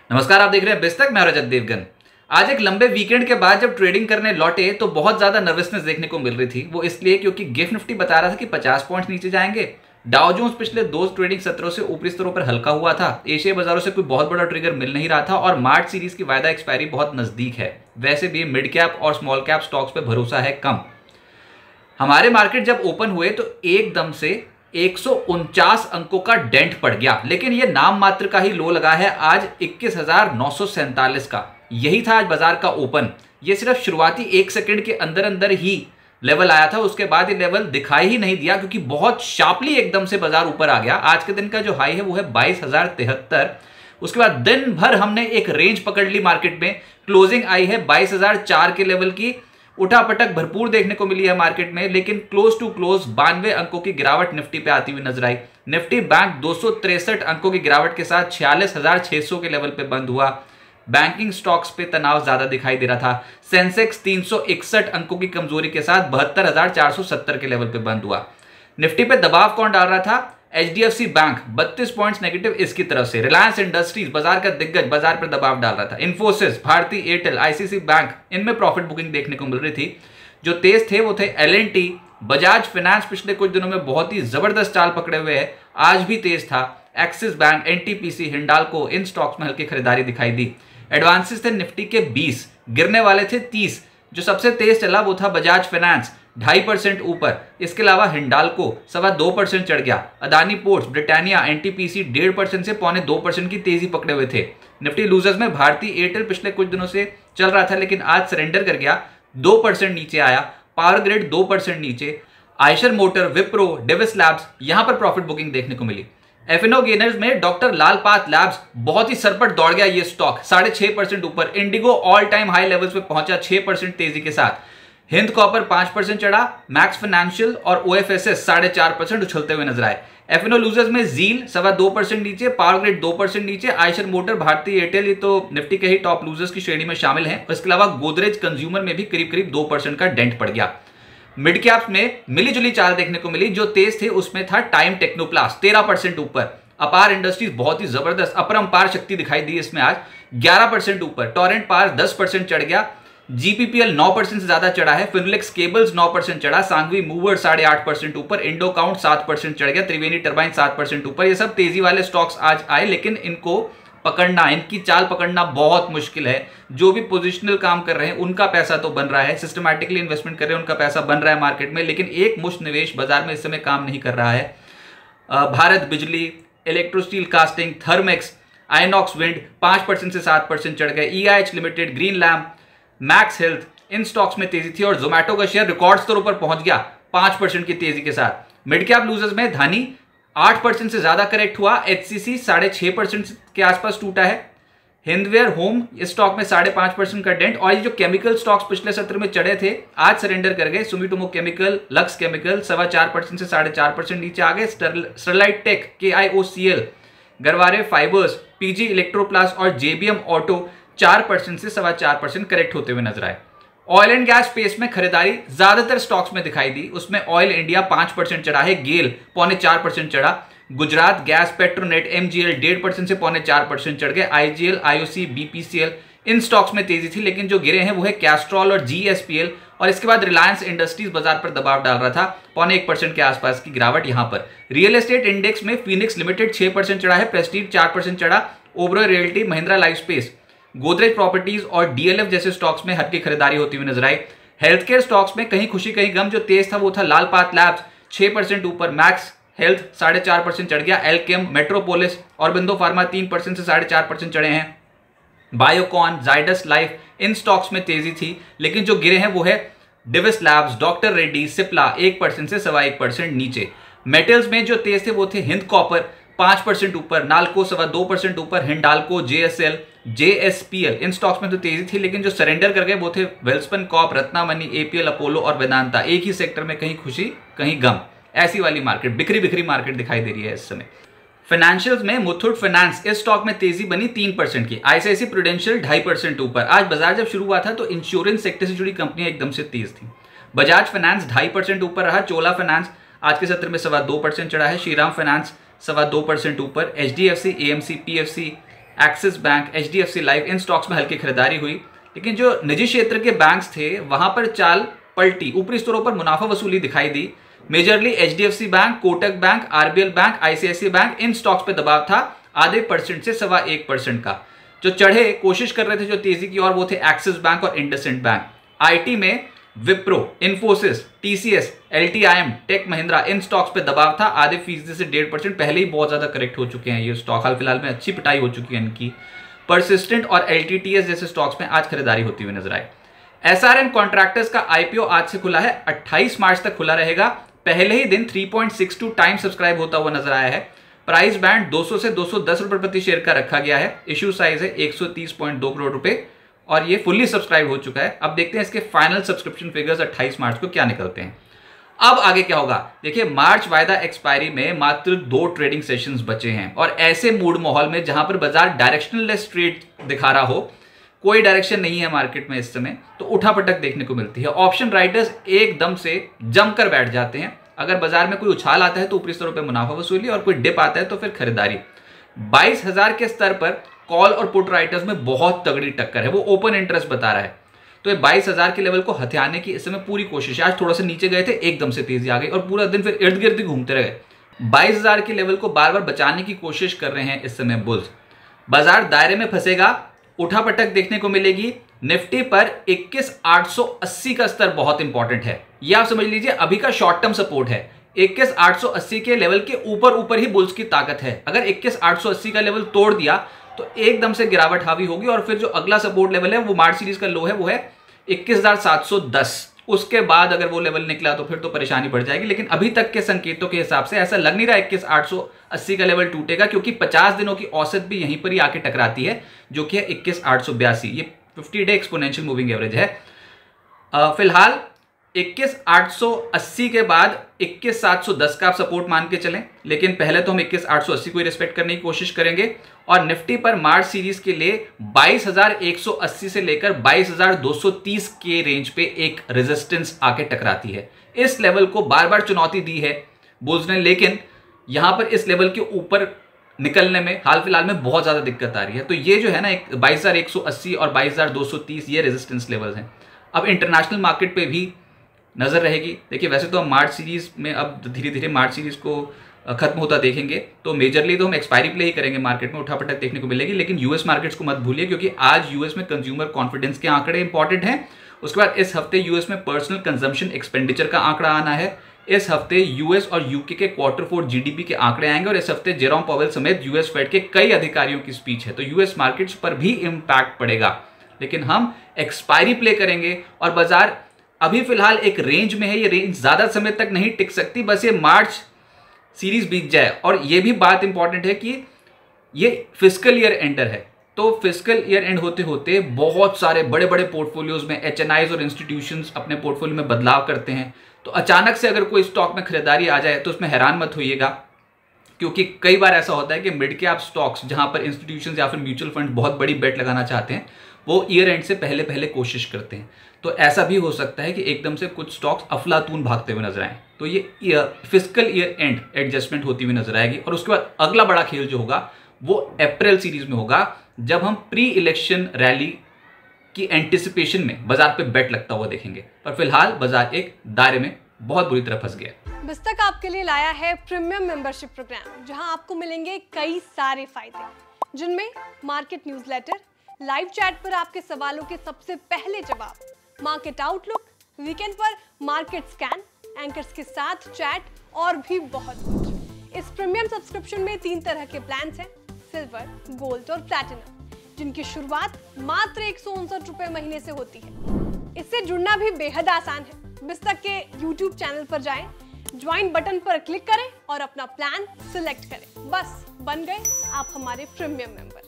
नमस्कार, आप देख रहे हैं बिस्तक। मैं रजत देवगन। आज एक लंबे वीकेंड के बाद जब ट्रेडिंग करने लौटे तो बहुत ज्यादा नर्वसनेस देखने को मिल रही थी। वो इसलिए क्योंकि गिफ्ट निफ्टी बता रहा था कि 50 पॉइंट्स नीचे जाएंगे। डाउ जोन्स पिछले दो ट्रेडिंग सत्रों से ऊपरी स्तरों पर हल्का हुआ था। एशिया बाजारों से कोई बहुत बड़ा ट्रिगर मिल नहीं रहा था और मार्च सीरीज की वायदा एक्सपायरी बहुत नजदीक है। वैसे भी मिड कैप और स्मॉल कैप स्टॉक्स पे भरोसा है कम। हमारे मार्केट जब ओपन हुए तो एकदम से 149 अंकों का डेंट पड़ गया, लेकिन यह नाम मात्र का ही लो लगा है आज 21,947 का। यही था आज बाजार का ओपन। यह सिर्फ शुरुआती एक सेकंड के अंदर अंदर ही लेवल आया था, उसके बाद ये लेवल दिखाई ही नहीं दिया क्योंकि बहुत शार्पली एकदम से बाजार ऊपर आ गया। आज के दिन का जो हाई है वो है 22,073। उसके बाद दिन भर हमने एक रेंज पकड़ ली मार्केट में। क्लोजिंग आई है 22,004 के लेवल की। उठापटक भरपूर देखने को मिली है मार्केट में, लेकिन क्लोज टू क्लोज 92 अंकों की गिरावट निफ्टी पे आती हुई नजर आई। निफ्टी बैंक 263 अंकों की गिरावट के साथ 46,600 के लेवल पे बंद हुआ। बैंकिंग स्टॉक्स पे तनाव ज्यादा दिखाई दे रहा था। सेंसेक्स 361 अंकों की कमजोरी के साथ 72,470 के लेवल पे बंद हुआ। निफ्टी पे दबाव कौन डाल रहा था? एचडीएफसी बैंक 32 पॉइंट्स नेगेटिव इसकी तरफ से। रिलायंस इंडस्ट्रीज बाजार का दिग्गज बाजार पर दबाव डाल रहा था। इन्फोसिस, भारती एयरटेल, आईसीसी बैंक, इनमें प्रॉफिट बुकिंग देखने को मिल रही थी। जो तेज थे वो थे एलएनटी, बजाज फाइनेंस पिछले कुछ दिनों में बहुत ही जबरदस्त चाल पकड़े हुए है, आज भी तेज था। एक्सिस बैंक, एनटीपीसी, हिंडाल्को, इन स्टॉक्स में हल्की खरीदारी दिखाई दी। एडवांसेस थे निफ्टी के 20, गिरने वाले थे 30। जो सबसे तेज चला वो था बजाज फाइनेंस 2.5% ऊपर। इसके अलावा हिंडाल्को 2.25% चढ़ गया। अदानी पोर्ट्स, ब्रिटानिया, एनटीपीसी 1.5% से 2.25% की तेजी पकड़े हुए थे। निफ्टी लूजर्स में भारती एयरटेल पिछले कुछ दिनों से चल रहा था, लेकिन आज सरेंडर कर गया, 2% नीचे आया। पावर ग्रिड 2% नीचे। Eicher motor, Wipro, Davis labs, यहां पर प्रॉफिट बुकिंग देखने को मिली। एफएनओ गेनर्स में डॉक्टर लाल पाथ लैब्स बहुत ही सरपट दौड़ गया ये स्टॉक, 6.5% ऊपर। Indigo all time high levels पे पहुंचा 6% तेजी के साथ। हिंद कॉपर 5% चढ़ा। मैक्स फाइनेंशियल और ओएफएसएस 4.5% उछलते हुए नजर आए। एफएनओ लूजर्स में जील 2.25% नीचे, पावर ग्रिड 2% नीचे। आयशर मोटर, भारती एयरटेल, ये तो निफ्टी के ही टॉप लूजर्स की श्रेणी में शामिल हैं। इसके अलावा गोदरेज कंज्यूमर में भी करीब करीब 2% का डेंट पड़ गया। मिड कैप्स में मिली जुली चाल देखने को मिली। जो तेज थे उसमें था टाइम टेक्नोप्लास्ट 13% ऊपर। अपार इंडस्ट्रीज बहुत ही जबरदस्त अपरंपार शक्ति दिखाई दी इसमें आज 11% ऊपर। टोरेंट पावर 10% चढ़ गया। जीपीपीएल 9% से ज्यादा चढ़ा है। फिनोलेक्स केबल्स 9% चढ़ा। सांघवी मूवर 8.5% ऊपर। इंडो काउंट 7% चढ़ गया। त्रिवेणी टर्बाइन 7% ऊपर। ये सब तेजी वाले स्टॉक्स आज आए, लेकिन इनको पकड़ना, इनकी चाल पकड़ना बहुत मुश्किल है। जो भी पोजिशनल काम कर रहे हैं उनका पैसा तो बन रहा है, सिस्टमैटिकली इन्वेस्टमेंट कर रहे हैं उनका पैसा बन रहा है मार्केट में, लेकिन एक मुश्त निवेश बाजार में इस समय काम नहीं कर रहा है। Bharat Bijli, electro steel casting, Thermax, Inox wind 5% से 7% चढ़ गए। EIH limited, green lamp, Max health, इन स्टॉक्स में तेजी थी। और जोमैटो का शेयर रिकॉर्ड स्तरों पर पहुंच गया 5% की तेजी के साथ। मिड कैप लूजर्स में धानी 8% से ज्यादा करेक्ट हुआ। एचसीसी 6.5% के आसपास टूटा है। हिंदवेयर होम, इस स्टॉक में 5.5% का डेंट। और ये जो केमिकल स्टॉक्स पिछले सत्र में चढ़े थे आज सरेंडर कर गए। सुमिटोमो केमिकल, लक्स केमिकल 4.25% से 4.5% नीचे आ गए। Sterlite tech, KIOCL, Garware fibres, PG electroplast और जेबीएम ऑटो 4% से 4.25% करेक्ट होते हुए नजर आए। ऑयल एंड गैस स्पेस में खरीदारी ज्यादातर स्टॉक्स में दिखाई दी। उसमें ऑयल इंडिया 5% चढ़ा है। गेल 4.25% चढ़ा। गुजरात गैस, पेट्रोनेट, एमजीएल 1.5% से 4.25% चढ़ गए। आईजीएल, आईओसी, बीपीसीएल, इन स्टॉक्स में तेजी थी, लेकिन जो गिरे हैं वो है कैस्ट्रॉल और जीएसपीएल। और इसके बाद रिलायंस इंडस्ट्रीज बाजार पर दबाव डाल रहा था, 0.25% के आसपास की गिरावट यहां पर। रियल एस्टेट इंडेक्स में फिनिक्स लिमिटेड 6% चढ़ा है। प्रेस्टीज 4% चढ़ा। Oberoi realty, Mahindra life space, Godrej properties और डीएलएफ जैसे स्टॉक्स में हल्की खरीदारी होती हुई नजर आई। हेल्थ केयर स्टॉक्स में कहीं खुशी कहीं गम। जो तेज था वो था लाल पाथ लैब्स 6% ऊपर। मैक्स हेल्थ 4.5% चढ़ गया। एल्केम, मेट्रोपोलिस और बिंदो फार्मा 3% से 4.5% चढ़े हैं। बायोकॉन, जाइडस लाइफ, इन स्टॉक्स में तेजी थी, लेकिन जो गिरे हैं वो है डिविस लैब्स, डॉक्टर रेड्डी, सिप्ला 1% से 1.25% नीचे। मेटल्स में जो तेज थे वो थे हिंद कॉपर 5% ऊपर, नाल्को 2.25% ऊपर, हिंडाल्को, जेएसएल, जेएसपीएल, इन स्टॉक्स में तो तेजी थी, लेकिन जो सरेंडर कर गए वो थे वेल्सपन कॉप, रत्नामनी, एपीएल, अपोलो और वेदांता। एक ही सेक्टर में कहीं खुशी कहीं गम, ऐसी वाली मार्केट, बिखरी बिखरी मार्केट दिखाई दे रही है इस समय। फाइनेंशियल्स में मुथूट फाइनेंस, इस स्टॉक में तेजी बनी 3% की। आईसीआईसीआई प्रूडेंशियल 2.5% ऊपर। आज बाजार जब शुरू हुआ था तो इंश्योरेंस सेक्टर से जुड़ी कंपनियां एकदम से तेज थी। बजाज फाइनेंस 2.5% ऊपर रहा। चोला फाइनेंस आज के सत्र में 2.25% चढ़ा है। श्रीराम फाइनेंस 2.25% ऊपर। HDFC, AMC, PFC, Axis bank, HDFC life, इन स्टॉक्स में हल्की खरीदारी हुई। लेकिन जो निजी क्षेत्र के बैंक्स थे वहां पर चाल पलटी, ऊपरी स्तरों पर मुनाफा वसूली दिखाई दी। Majorly HDFC bank, Kotak bank, RBL bank, ICICI bank, इन स्टॉक्स पे दबाव था आधे % से 1.25% का। जो चढ़े कोशिश कर रहे थे जो तेजी की, और वो थे एक्सिस बैंक और इंडसइंड बैंक। IT में Wipro, Infosys, TCS, LTIM, tech Mahindra, इन स्टॉक्स पे दबाव था आधे % से 1.5%। पहले ही बहुत ज्यादा करेक्ट हो चुके हैं ये स्टॉक, हाल फिलहाल में अच्छी पिटाई हो चुकी है इनकी। परसिस्टेंट और LTTS जैसे स्टॉक्स में आज खरीदारी होती हुई नजर आई। SRM कॉन्ट्रैक्टर्स का IPO आज से खुला है, 28 मार्च तक खुला रहेगा। पहले ही दिन 3.62 टाइम सब्सक्राइब होता हुआ नजर आया है। प्राइस बैंड 200 से 210 रुपए प्रति शेयर का रखा गया है। इश्यू साइज है 130.2 करोड़ रुपए और ये फुल्ली सब्सक्राइब हो चुका है। अब देखते हैं इसके फाइनल सब्सक्रिप्शन फिगर्स 28 मार्च को क्या निकलते हैं। अब आगे क्या होगा, देखिए मार्च वायदा एक्सपायरी में मात्र 2 ट्रेडिंग सेशंस बचे हैं और ऐसे मूड माहौल में जहां पर बाजार डायरेक्शनलेस ट्रेड दिखा रहा हो, कोई डायरेक्शन नहीं है मार्केट में इस समय, तो उठापटक देखने को मिलती है। ऑप्शन राइडर्स एकदम से जमकर बैठ जाते हैं। अगर बाजार में कोई उछाल आता है तो ऊपरी स्तरों पर मुनाफा वसूली और कोई डिप आता है तो फिर खरीदारी। 22,000 के स्तर पर कॉल और पुट राइटर्स में बहुत तगड़ी टक्कर है, वो ओपन इंटरेस्ट बता रहा है। तो ये 22,000 के लेवल को हथियाने की इस समय पूरी कोशिश है। आज थोड़ा सा नीचे गए थे, एकदम से तेजी आ गई और पूरा दिन फिर इर्द गिर्द घूमते रहे। 22,000 के लेवल को बार बार बचाने की कोशिश कर रहे हैं इस समय बुल्स। बाजार दायरे में फंसेगा, उठापटक देखने को मिलेगी। निफ्टी पर 21,880 का स्तर बहुत इंपॉर्टेंट है, ये आप समझ लीजिए अभी का शॉर्ट टर्म सपोर्ट है। 21,880 के लेवल के ऊपर ही बुल्स की ताकत है। अगर 21,880 का लेवल तोड़ दिया तो एकदम से गिरावट हावी होगी और फिर जो अगला सपोर्ट लेवल है वो मार्च सीरीज का लो है, वो है 21,710। उसके बाद अगर वो लेवल निकला तो फिर तो परेशानी बढ़ जाएगी। लेकिन अभी तक के संकेतों के हिसाब से ऐसा लग नहीं रहा 21,880 का लेवल टूटेगा, क्योंकि 50 दिनों की औसत भी यहीं पर ही आके टकराती है जो कि है 21,882। ये 50 डे एक्सपोनेंशियल मूविंग एवरेज है। फिलहाल 21,880 के बाद 21,710 का आप सपोर्ट मान के चलें, लेकिन पहले तो हम 21,880 को ही रिस्पेक्ट करने की कोशिश करेंगे। और निफ्टी पर मार्च सीरीज के लिए 22,180 से लेकर 22,230 के रेंज पे एक रेजिस्टेंस आके टकराती है। इस लेवल को बार बार चुनौती दी है बुल्स ने, लेकिन यहां पर इस लेवल के ऊपर निकलने में हाल फिलहाल में बहुत ज्यादा दिक्कत आ रही है। तो ये जो है ना 22,180 और 22,230 ये रेजिस्टेंस लेवल्स हैं। अब इंटरनेशनल मार्केट पे भी नजर रहेगी। देखिए वैसे तो हम मार्च सीरीज में अब धीरे धीरे मार्च सीरीज को खत्म होता देखेंगे, तो मेजरली तो हम एक्सपायरी प्ले ही करेंगे। मार्केट में उठापटक देखने को मिलेगी, लेकिन यूएस मार्केट्स को मत भूलिए, क्योंकि आज यूएस में कंज्यूमर कॉन्फिडेंस के आंकड़े इंपॉर्टेंट हैं। उसके बाद इस हफ्ते यूएस में पर्सनल कंजम्पशन एक्सपेंडिचर का आंकड़ा आना है। इस हफ्ते यूएस और यूके के Q4 GDP के आंकड़े आएंगे और इस हफ्ते जेरोम पॉवेल समेत यूएस फेड के कई अधिकारियों की स्पीच है, तो यूएस मार्केट्स पर भी इंपैक्ट पड़ेगा। लेकिन हम एक्सपायरी प्ले करेंगे और बाजार अभी फिलहाल एक रेंज में है। ये रेंज ज्यादा समय तक नहीं टिक सकती, बस ये मार्च सीरीज बीत जाए। और ये भी बात इंपॉर्टेंट है कि ये फिस्कल ईयर एंडर है, तो फिस्कल ईयर एंड होते होते बहुत सारे बड़े बड़े पोर्टफोलियोज में HNIs और इंस्टीट्यूशंस अपने पोर्टफोलियो में बदलाव करते हैं। तो अचानक से अगर कोई स्टॉक में खरीदारी आ जाए तो उसमें हैरान मत होइएगा, क्योंकि कई बार ऐसा होता है कि मिड कैप स्टॉक्स जहां पर इंस्टीट्यूशंस या फिर म्यूचुअल फंड बहुत बड़ी बेट लगाना चाहते हैं, वो ईयर एंड से पहले कोशिश करते हैं। तो ऐसा भी हो सकता है कि एकदम से कुछ स्टॉक्स अफलातून भागते हुए नजर आए। तो ये फिस्कल ईयर एंड एडजस्टमेंट होती हुई नजर आएगी। और उसके बाद अगला बड़ा खेल जो होगा वो अप्रैल सीरीज में होगा, जब हम प्री इलेक्शन रैली की एंटिसिपेशन में बाजार पे बेट लगता हुआ देखेंगे। पर फिलहाल बाजार एक दायरे में बहुत बुरी तरह फंस गया। बिस्तक आपके लिए लाया है प्रीमियम मेंबरशिप प्रोग्राम, जहां आपको मिलेंगे कई सारे फायदे, जिनमें मार्केट न्यूज़लेटर, लाइव चैट पर आपके सवालों के सबसे पहले जवाब, मार्केट आउटलुक, वीकेंड पर मार्केट स्कैन, एंकर्स के साथ चैट और भी बहुत कुछ। इस प्रीमियम सब्सक्रिप्शन में 3 तरह के प्लान्स हैं, सिल्वर, गोल्ड और प्लैटिनम, जिनकी शुरुआत मात्र 159 रुपए महीने से होती है। इससे जुड़ना भी बेहद आसान है। बिस्तक के YouTube चैनल पर जाएं, ज्वाइन बटन पर क्लिक करें और अपना प्लान सिलेक्ट करें। बस बन गए आप हमारे प्रीमियम मेंबर।